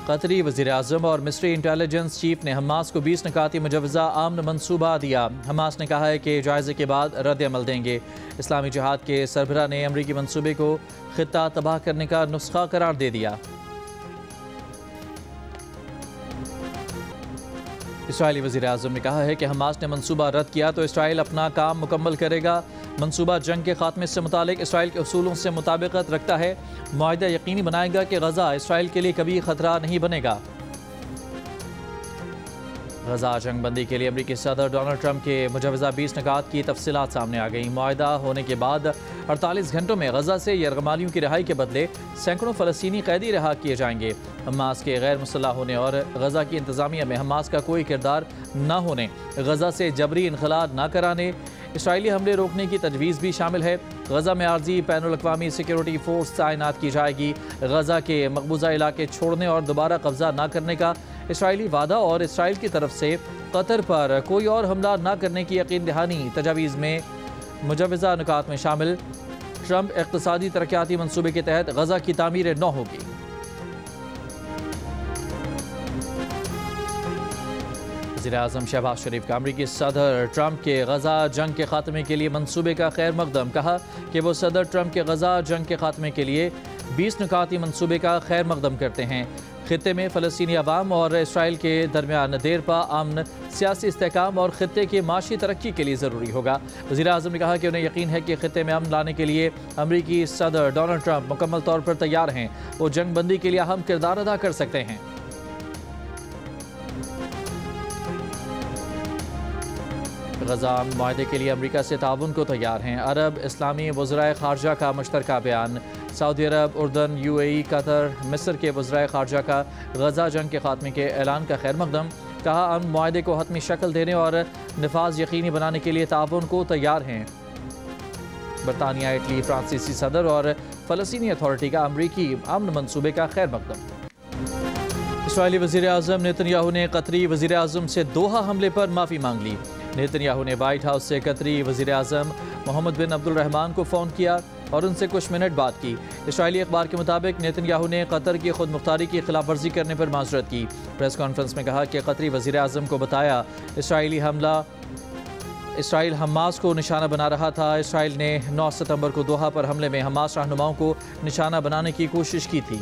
कतरी वज़ीर-ए-आज़म और मिस्री इंटेलिजेंस चीफ ने हमास को 20 निकाती मुजवज़ा आमन मनसूबा दिया। हमास ने कहा है कि जायज़े के बाद रद्द अमल देंगे। इस्लामी जिहाद के सरबराह ने अमरीकी मनसूबे को खित्ता तबाह करने का नुस्खा करार दे दिया। इसराइली वज़ीर-ए-आज़म ने कहा है कि हमास ने मनसूबा रद्द किया तो इसराइल अपना काम मुकम्मल करेगा। मनसूबा जंग के खात्मे से मुतालिक इसराइल के उसूलों से मुताबिकत रखता है। मुआहिदा यकीनी बनाएगा कि गज़ा इसराइल के लिए कभी खतरा नहीं बनेगा। गज़ा जंग बंदी के लिए अमरीकी सदर डोनाल्ड ट्रंप के मुजवज़ा 20 निकात की तफसीलात सामने आ गई। मुआहिदा होने के बाद 48 घंटों में गज़ा से यरगमालियों की रिहाई के बदले सैकड़ों फ़लस्तीनी कैदी रिहा किए जाएंगे। हमास के गैर मुसल्लह होने और गज़ा की इंतज़ामिया में हमास का कोई किरदार न होने, गज़ा से जबरी इनखला न कराने, इसराइली हमले रोकने की तजवीज़ भी शामिल है। गज़ा में आर्जी बैनुल-अक़वामी सिक्योरिटी फोर्स तैनात की जाएगी। गज़ा के मकबूजा इलाके छोड़ने और दोबारा कब्जा न करने का इसराइली वादा और इसराइल की तरफ से कतर पर कोई और हमला न करने की यकीन दहानी तजावीज़ में मुजवज़ा नुकात में शामिल। ट्रंप इक़्तिसादी तरक्याती मनसूबे के तहत गज़ा की तामीर नौ होगी। वज़ीर-ए-आज़म शहबाज शरीफ का अमरीकी सदर ट्रंप के गज़ा जंग के खात्मे के लिए मनसूबे का खैर मकदम। कहा कि वो सदर ट्रंप के गज़ा जंग के खात्मे के लिए 20 नुकाती मनसूबे का खैर मकदम करते हैं। खित्ते में फ़लस्तीनी अवाम और इसराइल के दरमियान देरपा अमन, सियासी इस्तेहकाम और खित्ते की माशी तरक्की के लिए ज़रूरी होगा। वज़ीर-ए-आज़म ने कहा कि उन्हें यकीन है कि खित्ते में अमन लाने के लिए अमरीकी सदर डोनाल्ड ट्रंप मुकम्मल तौर पर तैयार हैं। वो जंग बंदी के लिए अहम किरदार अदा कर सकते हैं। गज़ा मुआहदे के लिए अमरीका से ताउन को तैयार हैं। अरब इस्लामी वज़राए ख़ारजा का मुश्तरका बयान। सऊदी अरब, उर्दन, UAE, कतर, मिस्र के वज़राए ख़ारजा का गज़ा जंग के खात्मे के ऐलान का खैर मकदम। कहा हम मुआहदे को हतमी शक्ल देने और नफाज यकीनी बनाने के लिए ताउन को तैयार हैं। बरतानिया, इटली, फ्रांसीसी सदर और फ़लस्तीनी अथॉरिटी का अमरीकी अमन मनसूबे का खैर मकदम। इसराइली वज़ीर-ए-आज़म नेतन्याहू ने कतरी वज़ीर-ए-आज़म से दोहा हमले पर माफ़ी मांग ली। नेतन्याहू ने वाइट हाउस से कतरी वज़ीर-ए-आज़म मोहम्मद बिन अब्दुल रहमान को फ़ोन किया और उनसे कुछ मिनट बात की। इसराइली अखबार के मुताबिक नेतन्याहू ने कतर की खुद मुख्तारी की खिलाफ वर्जी करने पर माजरत की। प्रेस कॉन्फ्रेंस में कहा कि कतरी वज़ीर-ए-आज़म को बताया इसराइल हमास को निशाना बना रहा था। इसराइल ने 9 सितंबर को दोहा पर हमले में हमास रहनुमाओं को निशाना बनाने की कोशिश की थी।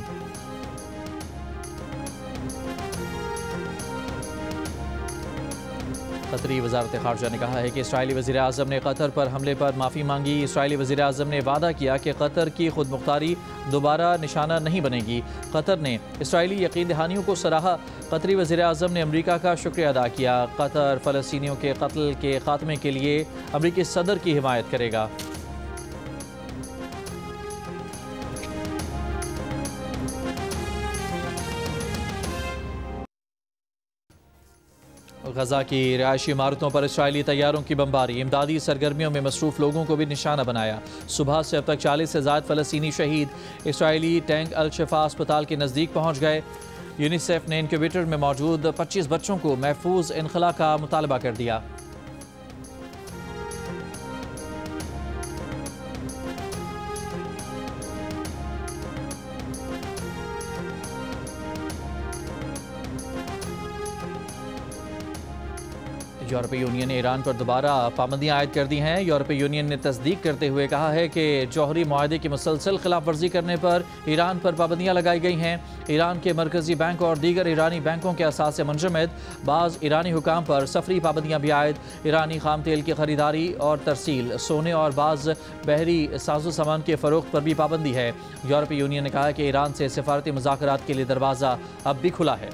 कतरी वज़ारत ख़ारजा ने कहा है कि इसराइली वज़ीर-ए-आज़म ने कतर पर हमले पर माफ़ी मांगी। इसराइली वज़ीर-ए-आज़म ने वादा किया कि कतर की खुद मुख्तारी दोबारा निशाना नहीं बनेगी। कतर ने इसराइली यकीन दहानियों को सराहा। कतरी वज़ीर-ए-आज़म ने अमरीका का शुक्रिया अदा किया। कतर फ़लस्तीनियों के कत्ल के खात्मे के लिए अमरीकी सदर की हिमायत करेगा। गज़ा की रिहायशी इमारतों पर इसराइली तैयारों की बमबारी। इमदादी सरगर्मियों में मसरूफ़ लोगों को भी निशाना बनाया। सुबह से अब तक 40 से ज़ायद फ़लस्तीनी शहीद। इसराइली टैंक अल-शिफा अस्पताल के नज़दीक पहुँच गए। यूनिसेफ ने इनक्यूबेटर में मौजूद 25 बच्चों को महफूज इनखला का मुतालबा कर दिया। यूरोपीय यूनियन ने ईरान पर दोबारा पाबंदियां आयद कर दी हैं। यूरोपीय यूनियन ने तस्दीक करते हुए कहा है कि जौहरी मुआहदे की मुसलसल खिलाफ वर्जी करने पर ईरान पर पाबंदियां लगाई गई हैं। ईरान के मरकजी बैंक और दीगर ईरानी बैंकों के असास से मुंजमद बाज़ ईरानी हुकाम पर सफरी पाबंदियां भी आयद। ईरानी खाम तेल की खरीदारी और तरसील, सोने और बाज़ बहरी साजो सामान के फ़रोख्त पर भी पाबंदी है। यूरोपीय यूनियन ने कहा कि ईरान से सिफारती मुज़ाकरात के लिए दरवाज़ा अब भी खुला है।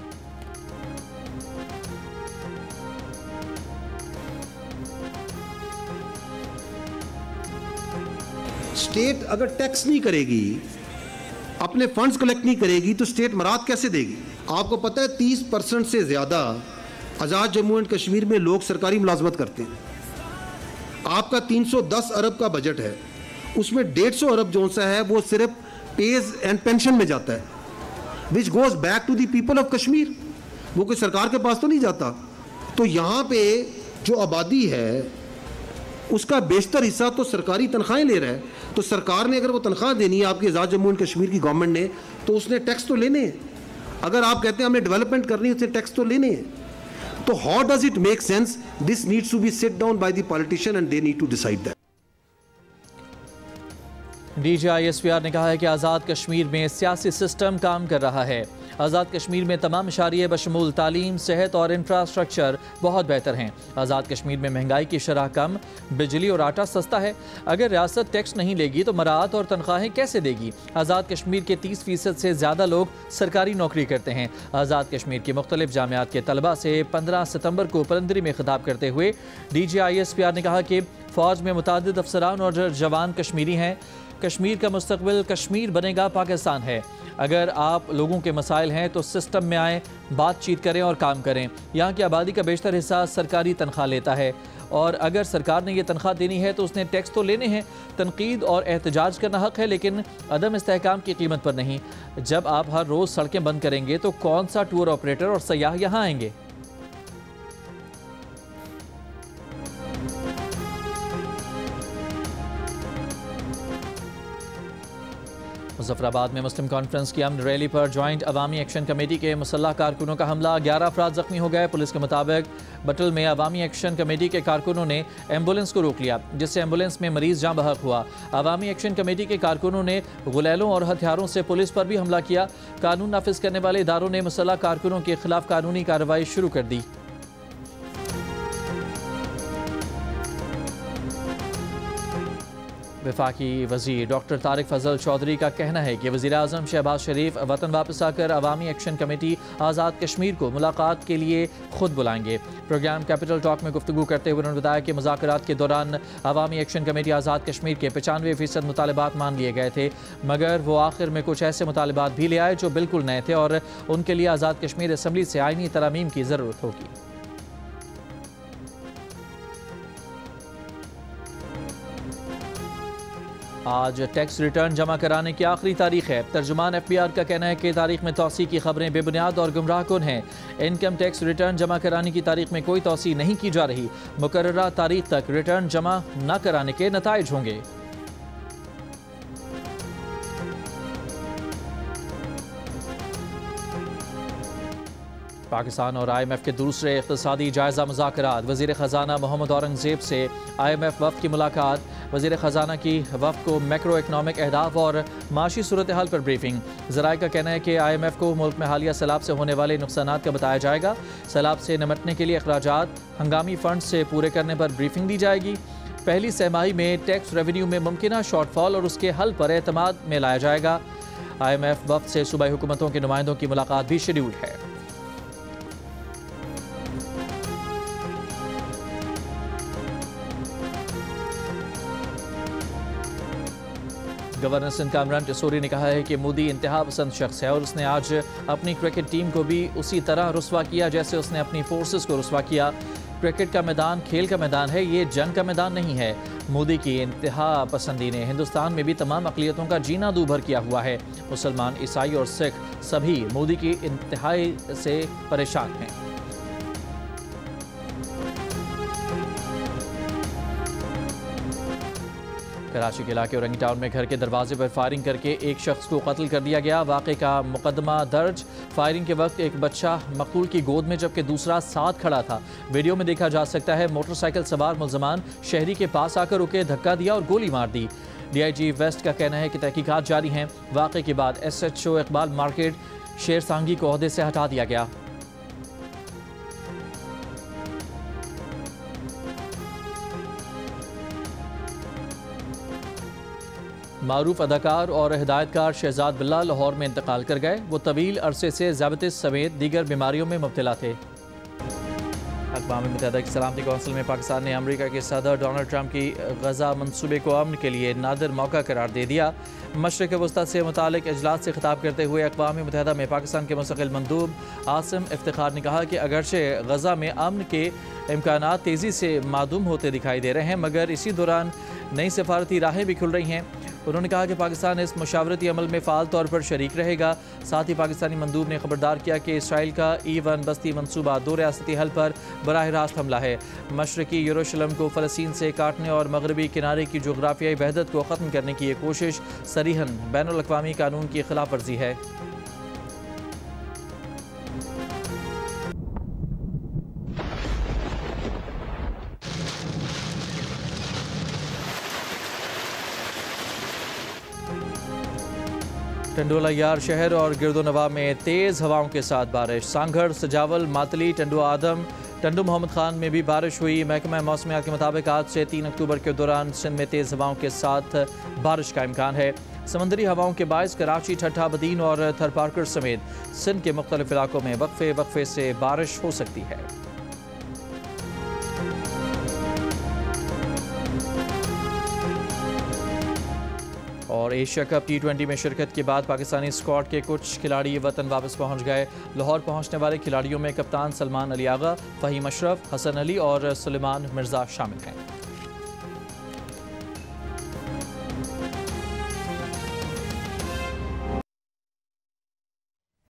स्टेट अगर टैक्स नहीं करेगी, अपने फंड्स कलेक्ट नहीं करेगी, तो स्टेट मराद कैसे देगी? आपको पता है 30% से ज़्यादा आज़ाद जम्मू एंड कश्मीर में लोग सरकारी मुलाजमत करते हैं। आपका 310 अरब का बजट है, उसमें 150 अरब जो सा है वो सिर्फ पेज एंड पेंशन में जाता है, which goes back to the people of Kashmir. वो कोई सरकार के पास तो नहीं जाता। तो यहाँ पे जो आबादी है उसका बेशतर हिस्सा तो सरकारी तनख्वाहें ले रहा है। तो सरकार ने अगर वो तनख्वाह देनी है आपकी आज़ाद जम्मू एंड कश्मीर की गवर्नमेंट ने, तो उसने टैक्स तो लेने हैं। अगर आप कहते हैं हमें डेवलपमेंट करनी है, उससे टैक्स तो लेने हैं, तो how does it make sense? This needs to be sit down by the politician and they need to decide that. DGISPR ने कहा है कि आज़ाद कश्मीर में सियासी सिस्टम काम कर रहा है। आज़ाद कश्मीर में तमाम इशारे बशमूल तालीम, सेहत और इंफ्रास्ट्रक्चर बहुत बेहतर हैं। आज़ाद कश्मीर में महंगाई की शरह कम, बिजली और आटा सस्ता है। अगर रियासत टैक्स नहीं लेगी तो मराहत और तनख्वाहें कैसे देगी? आज़ाद कश्मीर के 30% से ज़्यादा लोग सरकारी नौकरी करते हैं। आज़ाद कश्मीर की मुख्तलिफ जामियात के तलबा से 15 सितंबर को पलंदरी में खिताब करते हुए DGISPR ने कहा कि फ़ौज में मुतादिद अफसरान और जवान कश्मीरी हैं। कश्मीर का मुस्तकबिल कश्मीर बनेगा पाकिस्तान है। अगर आप लोगों के मसाइल हैं तो सिस्टम में आएँ, बातचीत करें और काम करें। यहाँ की आबादी का बेशतर हिस्सा सरकारी तनख्वाह लेता है और अगर सरकार ने यह तनख्वाह देनी है तो उसने टैक्स तो लेने हैं। तनकीद और एहतजाज करना हक है, लेकिन अदम इस्तेहकाम की कीमत पर नहीं। जब आप हर रोज़ सड़कें बंद करेंगे तो कौन सा टूर ऑपरेटर और सयाह यहाँ आएंगे? मुजफ्फराबाद में मुस्लिम कॉन्फ्रेंस की अमन रैली पर ज्वाइंट अवामी एक्शन कमेटी के मुसल्लह कारकुनों का हमला, 11 अफराद जख्मी हो गए। पुलिस के मुताबिक बटल में अवामी एक्शन कमेटी के कारकुनों ने एम्बुलेंस को रोक लिया, जिससे एम्बुलेंस में मरीज जाँ बहक हुआ। अवामी एक्शन कमेटी के कारकुनों ने गुलैलों और हथियारों से पुलिस पर भी हमला किया। कानून नाफिज करने वाले इदारों ने मुसल्लह कारकुनों के खिलाफ कानूनी कार्रवाई शुरू कर दी। वफाकी वज़ीर डॉक्टर तारिक फजल चौधरी का कहना है कि वज़ीर आज़म शहबाज शरीफ वतन वापस आकर अवामी एक्शन कमेटी आज़ाद कश्मीर को मुलाकात के लिए खुद बुलाएंगे। प्रोग्राम कैपिटल टॉक में गुफ्तगू करते हुए उन्होंने बताया कि मुज़ाकरात के दौरान अवामी एक्शन कमेटी आज़ाद कश्मीर के 95% मुतालबात मान लिए गए थे, मगर वो आखिर में कुछ ऐसे मुतालबात भी ले आए जो बिल्कुल नए थे और उनके लिए आज़ाद कश्मीर असम्बली से आईनी तरमीम की ज़रूरत होगी। आज टैक्स रिटर्न जमा कराने की आखिरी तारीख है। तर्जुमान FBI का कहना है कि तारीख में तौसी की खबरें बेबुनियाद और गुमराह कुन हैं। इनकम टैक्स रिटर्न जमा कराने की तारीख में कोई तौसी नहीं की जा रही। मुकर्ररा तारीख तक रिटर्न जमा न कराने के नताइज होंगे। पाकिस्तान और IMF के दूसरे इक़्तिसादी जायज़ा मुज़ाकरात, वज़ीर ख़जाना मोहम्मद औरंगज़ेब से IMF वफ़द की मुलाकात। वज़ीर ख़जाना की वफ़द को मैक्रो इकनॉमिक अहदाफ और माशी सूरत हाल पर ब्रीफिंग। ज़राए का कहना है कि IMF को मुल्क में हालिया सैलाब से होने वाले नुकसानात का बताया जाएगा। सैलाब से निमटने के लिए अखराजात हंगामी फ़ंड से पूरे करने पर ब्रीफिंग दी जाएगी। पहली सहमाही में टैक्स रेवेन्यू में मुमकिना शॉर्टफॉल और उसके हल पर एतमाद में लाया जाएगा। IMF वफ़द से सूबाई हुकूमतों के नुमाइंदों की मुलाकात भी शेड्यूल्ड है। गवर्नर सिंध कामरान टिसोरी ने कहा है कि मोदी इंतहा पसंद शख्स है और उसने आज अपनी क्रिकेट टीम को भी उसी तरह रुस्वा किया जैसे उसने अपनी फोर्सेस को रुस्वा किया। क्रिकेट का मैदान खेल का मैदान है, ये जंग का मैदान नहीं है। मोदी की इंतहा पसंदी ने हिंदुस्तान में भी तमाम अक़लियतों का जीना दूभर किया हुआ है। मुसलमान, ईसाई और सिख सभी मोदी की इंतहाई से परेशान हैं। कराची के इलाके औरंगी टाउन में घर के दरवाजे पर फायरिंग करके एक शख्स को कत्ल कर दिया गया। वाक़े का मुकदमा दर्ज। फायरिंग के वक्त एक बच्चा मकतूल की गोद में जबकि दूसरा साथ खड़ा था। वीडियो में देखा जा सकता है मोटरसाइकिल सवार मुल्ज़मान शहरी के पास आकर रुके, धक्का दिया और गोली मार दी। DIG वेस्ट का कहना है कि तहकीकात जारी हैं। वाक़े के बाद SHO इकबाल मार्केट शेर सांगी को ओहदे से हटा दिया गया। मारूफ अदाकार और हिदायतकार शहजाद बिल्ला लाहौर में इंतकाल कर गए। वो तवील अरसे से ज़्याबतिस समेत दीगर बीमारियों में मुब्तला थे। अक़वाम मुत्तहिदा की सलामती कौंसिल में पाकिस्तान ने अमरीका के सदर डोनाल्ड ट्रंप की गज़ा मनसूबे को अमन के लिए नादिर मौका करार दे दिया। मशरिक़ वस्ता से मुतालिक इजलास से खिताब करते हुए अक़वाम मुत्तहिदा में पाकिस्तान के मुस्तक़िल मंदूब आसिम इफ्तिखार ने कहा कि अगरचे गज़ा में अमन के इम्कानात तेज़ी से मादूम होते दिखाई दे रहे हैं, मगर इसी दौरान नई सफारती राहें भी खुल रही हैं। उन्होंने कहा कि पाकिस्तान इस मुशावरती अमल में फ़ाल तौर पर शरीक रहेगा। साथ ही पाकिस्तानी मंदूब ने खबरदार किया कि इसराइल का E1 बस्ती मनसूबा 2 रियासती हल पर बराह रास्त हमला है। मशरक़ी यरूशलेम को फ़लस्तीन से काटने और मगरबी किनारे की जोग्राफियाई वहदत को ख़त्म करने की ये कोशिश सरीहन बैनुल अक़वामी कानून की खिलाफ वर्जी है। टंडोला यार शहर और गिरदोनवा में तेज़ हवाओं के साथ बारिश। सांगड़, सजावल, मातली, टंडो आदम, टंडो मोहम्मद खान में भी बारिश हुई। महकमा मौसमियात के मुताबिक आज से 3 अक्टूबर के दौरान सिंध में तेज़ हवाओं के साथ बारिश का इम्कान है। समंदरी हवाओं के बायस कराची, ठट्ठा, बदीन और थरपारकर समेत सिंध के मुख्तलिफ इलाकों में वक्फे वक्फे से बारिश हो सकती है। और एशिया कप T20 में शिरकत के बाद पाकिस्तानी स्क्वाड के कुछ खिलाड़ी वतन वापस पहुंच गए। लाहौर पहुंचने वाले खिलाड़ियों में कप्तान सलमान अली आगा, फ़हीम अशरफ, हसन अली और सुलेमान मिर्ज़ा शामिल हैं।